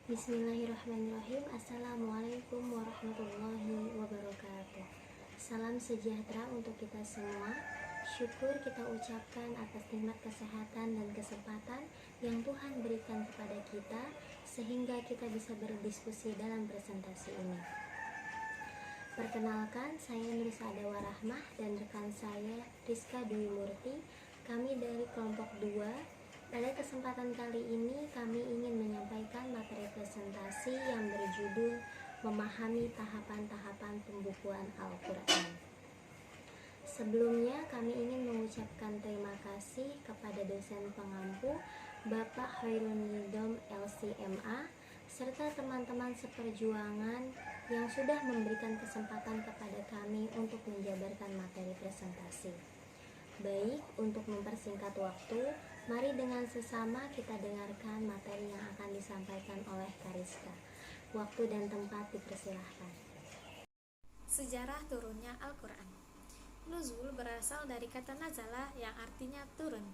Bismillahirrahmanirrahim. Assalamualaikum warahmatullahi wabarakatuh. Salam sejahtera untuk kita semua. Syukur kita ucapkan atas nikmat kesehatan dan kesempatan yang Tuhan berikan kepada kita sehingga kita bisa berdiskusi dalam presentasi ini. Perkenalkan, saya Nurisa Adawa Rahmah dan rekan saya Rizka Dwi Murti. Kami dari kelompok 2. Pada kesempatan kali ini kami ingin menyampaikan materi presentasi yang berjudul Memahami Tahapan-tahapan Pembukuan Al-Quran. Sebelumnya kami ingin mengucapkan terima kasih kepada dosen pengampu Bapak Khairul Nidom LCMA serta teman-teman seperjuangan yang sudah memberikan kesempatan kepada kami untuk menjabarkan materi presentasi. Baik, untuk mempersingkat waktu, mari dengan sesama kita dengarkan materi yang akan disampaikan oleh Kariska. Waktu dan tempat dipersilahkan. Sejarah turunnya Al-Quran. Nuzul berasal dari kata nazala yang artinya turun.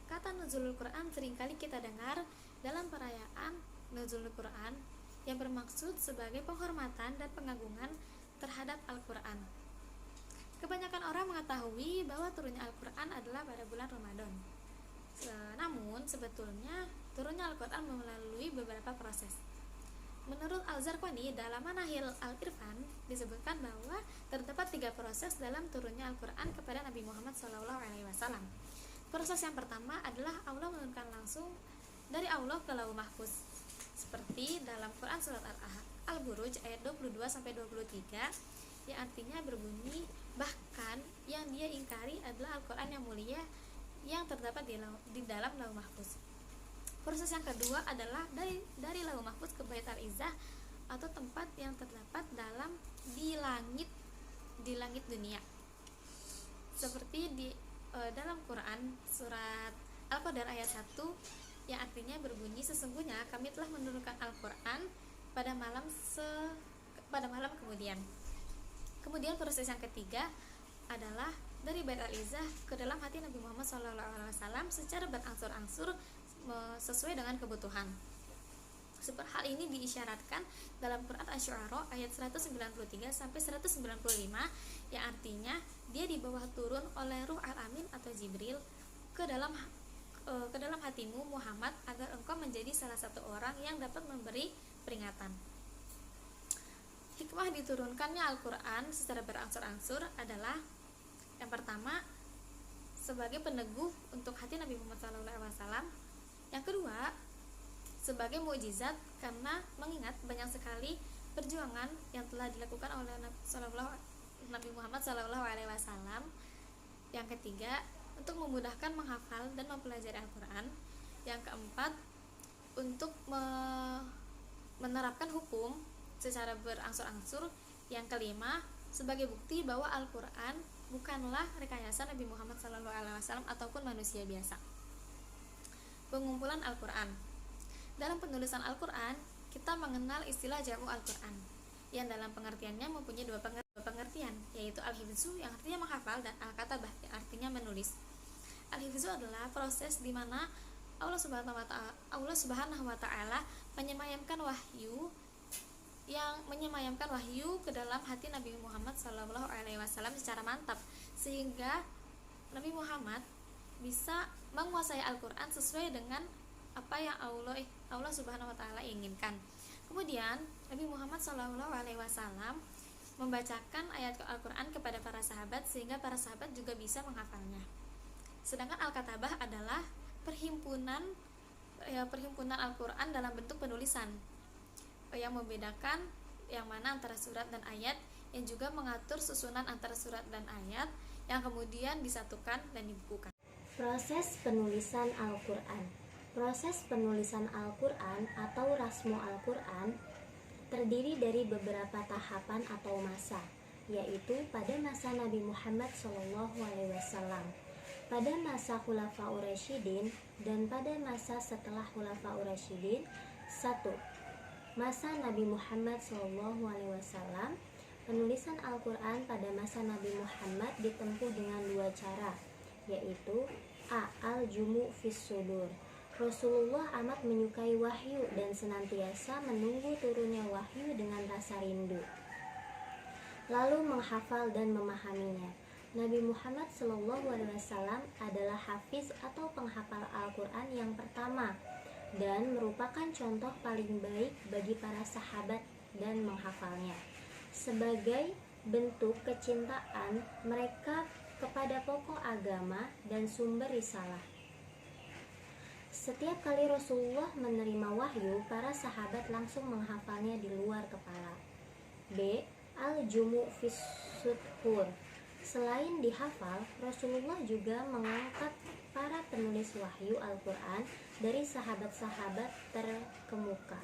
Kata nuzulul Quran seringkali kita dengar dalam perayaan Nuzulul Quran yang bermaksud sebagai penghormatan dan pengagungan terhadap Al-Quran. Kebanyakan orang mengetahui bahwa turunnya Al-Quran adalah pada bulan Ramadan. Namun sebetulnya turunnya Al-Quran melalui beberapa proses. Menurut Al-Zarqani dalam Manahil Al-Irfan disebutkan bahwa terdapat 3 proses dalam turunnya Al-Quran kepada Nabi Muhammad SAW. Proses yang pertama adalah Allah menurunkan langsung dari Allah ke Lauh Mahfuz, seperti dalam Quran surat Al-Buruj ayat 22-23 yang artinya berbunyi, bahkan yang dia ingkari adalah Al-Quran yang mulia yang terdapat di dalam Lauh Mahfuz. Proses yang kedua adalah dari Lauh Mahfuz ke Bait Al-Izzah atau tempat yang terdapat di langit dunia. Seperti di dalam Quran surat Al-Qadar ayat 1 yang artinya berbunyi, sesungguhnya kami telah menurunkan Al-Quran pada malam kemudian. Kemudian proses yang ketiga adalah dari Bait Al-Izzah ke dalam hati Nabi Muhammad SAW secara berangsur-angsur sesuai dengan kebutuhan. Hal ini diisyaratkan dalam Quran Asy-Syu'ara ayat 193-195 yang artinya dia di bawah turun oleh Ruh Al-Amin atau Jibril ke dalam hatimu Muhammad agar engkau menjadi salah satu orang yang dapat memberi peringatan. Hikmah diturunkannya Al-Quran secara berangsur-angsur adalah yang pertama sebagai peneguh untuk hati Nabi Muhammad SAW. Yang kedua sebagai mukjizat karena mengingat banyak sekali perjuangan yang telah dilakukan oleh Nabi Muhammad SAW. Yang ketiga untuk memudahkan menghafal dan mempelajari Al-Quran. Yang keempat untuk menerapkan hukum secara berangsur-angsur. Yang kelima sebagai bukti bahwa Al-Quran bukanlah rekayasa Nabi Muhammad SAW ataupun manusia biasa. Pengumpulan Al-Quran. Dalam penulisan Al-Quran kita mengenal istilah jamu Al-Quran yang dalam pengertiannya mempunyai 2 pengertian, yaitu Al-Hifzu yang artinya menghafal dan Al-Katabah yang artinya menulis. Al-Hifzu adalah proses di mana Allah Subhanahu wa taala menyemayamkan wahyu ke dalam hati Nabi Muhammad SAW secara mantap sehingga Nabi Muhammad bisa menguasai Al-Quran sesuai dengan apa yang Allah Subhanahu wa taala inginkan. Kemudian Nabi Muhammad SAW membacakan ayat Al-Quran kepada para sahabat sehingga para sahabat juga bisa menghafalnya. Sedangkan Al-Katabah adalah perhimpunan Al-Quran dalam bentuk penulisan yang membedakan yang mana antara surat dan ayat, yang juga mengatur susunan antara surat dan ayat yang kemudian disatukan dan dibukukan. Proses penulisan Al-Quran. Proses penulisan Al-Quran atau rasmu Al-Quran terdiri dari beberapa tahapan atau masa, yaitu pada masa Nabi Muhammad SAW, pada masa Khulafaur Rasyidin, dan pada masa setelah Khulafaur Rasyidin. 1. Masa Nabi Muhammad SAW. Penulisan Al-Quran pada masa Nabi Muhammad ditempuh dengan 2 cara, yaitu A. Al-Jumu' fis Sudur. Rasulullah amat menyukai wahyu dan senantiasa menunggu turunnya wahyu dengan rasa rindu, lalu menghafal dan memahaminya. Nabi Muhammad SAW adalah hafiz atau penghafal Al-Quran yang pertama dan merupakan contoh paling baik bagi para sahabat dan menghafalnya. Sebagai bentuk kecintaan mereka kepada pokok agama dan sumber risalah. Setiap kali Rasulullah menerima wahyu, para sahabat langsung menghafalnya di luar kepala. B. Al-Jumu' fis Sudhur. Selain dihafal, Rasulullah juga mengangkat para penulis wahyu Al-Quran dari sahabat-sahabat terkemuka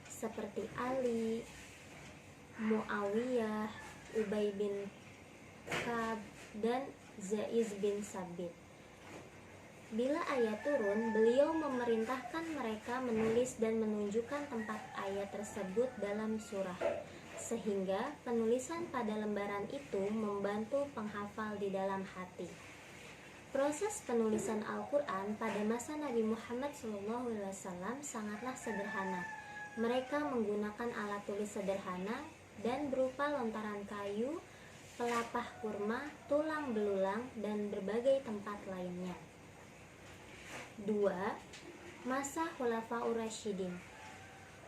seperti Ali, Muawiyah, Ubay bin Ka'ab, dan Zaiz bin Sabit. Bila ayat turun, beliau memerintahkan mereka menulis dan menunjukkan tempat ayat tersebut dalam surah, sehingga penulisan pada lembaran itu membantu penghafal di dalam hati. Proses penulisan Al-Quran pada masa Nabi Muhammad SAW sangatlah sederhana. Mereka menggunakan alat tulis sederhana dan berupa lontaran kayu, pelapah kurma, tulang belulang, dan berbagai tempat lainnya. 2. Masa Khulafaur Rasyidin.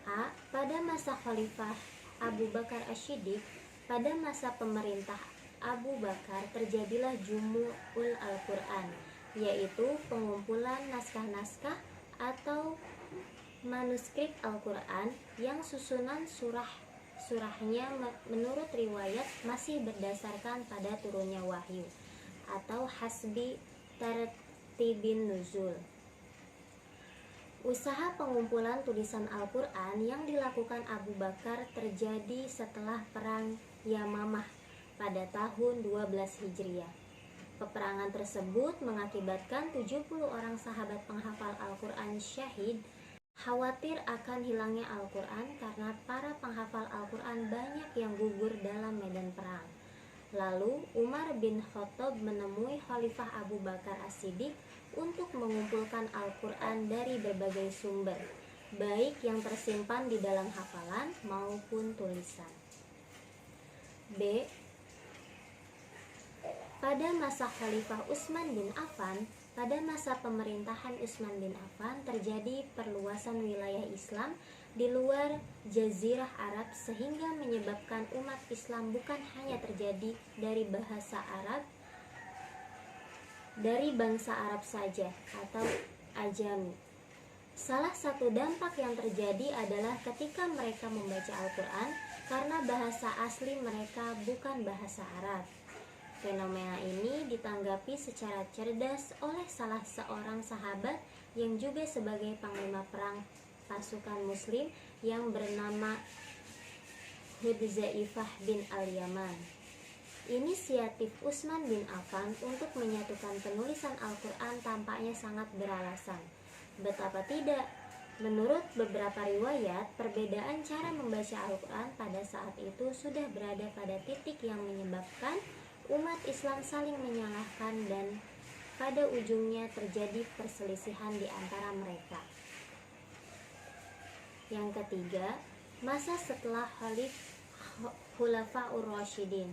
A. Pada masa Khalifah Abu Bakar Asy-Syiddiq, pada masa pemerintah Abu Bakar terjadilah Jumu'ul Al-Quran, yaitu pengumpulan naskah-naskah atau manuskrip Al-Quran yang susunan surahnya menurut riwayat masih berdasarkan pada turunnya wahyu atau hasbi tartibin nuzul. Usaha pengumpulan tulisan Al-Quran yang dilakukan Abu Bakar terjadi setelah Perang Yamamah pada tahun 12 Hijriah. Peperangan tersebut mengakibatkan 70 orang sahabat penghafal Al-Quran syahid. Khawatir akan hilangnya Al-Quran karena para penghafal Al-Quran banyak yang gugur dalam medan perang. Lalu Umar bin Khattab menemui Khalifah Abu Bakar As-Siddiq untuk mengumpulkan Al-Quran dari berbagai sumber, baik yang tersimpan di dalam hafalan maupun tulisan. B. Pada masa Khalifah Utsman bin Affan, pada masa pemerintahan Utsman bin Affan terjadi perluasan wilayah Islam di luar Jazirah Arab sehingga menyebabkan umat Islam bukan hanya terjadi dari bahasa Arab, dari bangsa Arab saja atau Ajami. Salah satu dampak yang terjadi adalah ketika mereka membaca Al-Quran karena bahasa asli mereka bukan bahasa Arab. Fenomena ini ditanggapi secara cerdas oleh salah seorang sahabat yang juga sebagai panglima perang pasukan muslim yang bernama Hudzaifah bin Al-Yaman. Inisiatif Utsman bin Affan untuk menyatukan penulisan Al-Quran tampaknya sangat beralasan. Betapa tidak, menurut beberapa riwayat, perbedaan cara membaca Al-Quran pada saat itu sudah berada pada titik yang menyebabkan umat Islam saling menyalahkan dan pada ujungnya terjadi perselisihan di antara mereka. Yang ketiga, masa setelah Khulafaur Rasyidin.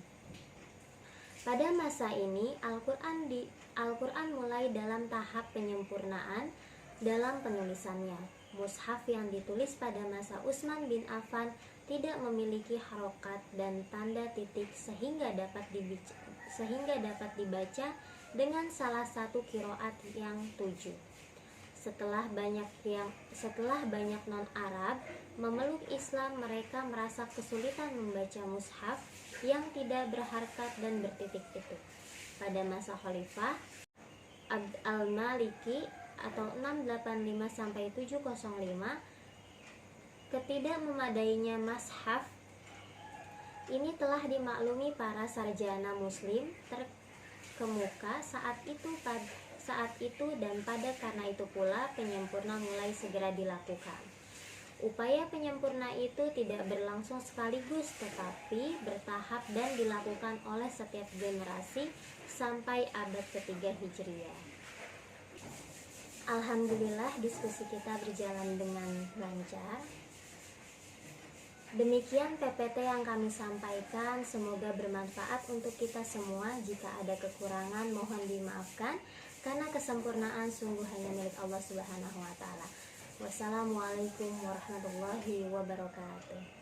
Pada masa ini Al-Quran mulai dalam tahap penyempurnaan dalam penulisannya. Mushaf yang ditulis pada masa Utsman bin Affan tidak memiliki harokat dan tanda titik sehingga dapat dibaca dengan salah satu qiraat yang 7. Setelah banyak non-Arab memeluk Islam, mereka merasa kesulitan membaca mushaf yang tidak berharkat dan bertitik-titik. Pada masa Khalifah Abd al-Maliki atau 685-705, ketidakmemadainya mushaf ini telah dimaklumi para sarjana muslim terkemuka saat itu dan karena itu pula penyempurna mulai segera dilakukan. Upaya penyempurna itu tidak berlangsung sekaligus tetapi bertahap dan dilakukan oleh setiap generasi sampai abad ketiga Hijriah. Alhamdulillah diskusi kita berjalan dengan lancar. Demikian PPT yang kami sampaikan, semoga bermanfaat untuk kita semua. Jika ada kekurangan mohon dimaafkan, karena kesempurnaan sungguh hanya milik Allah Subhanahu wa Ta'ala. Wassalamualaikum warahmatullahi wabarakatuh.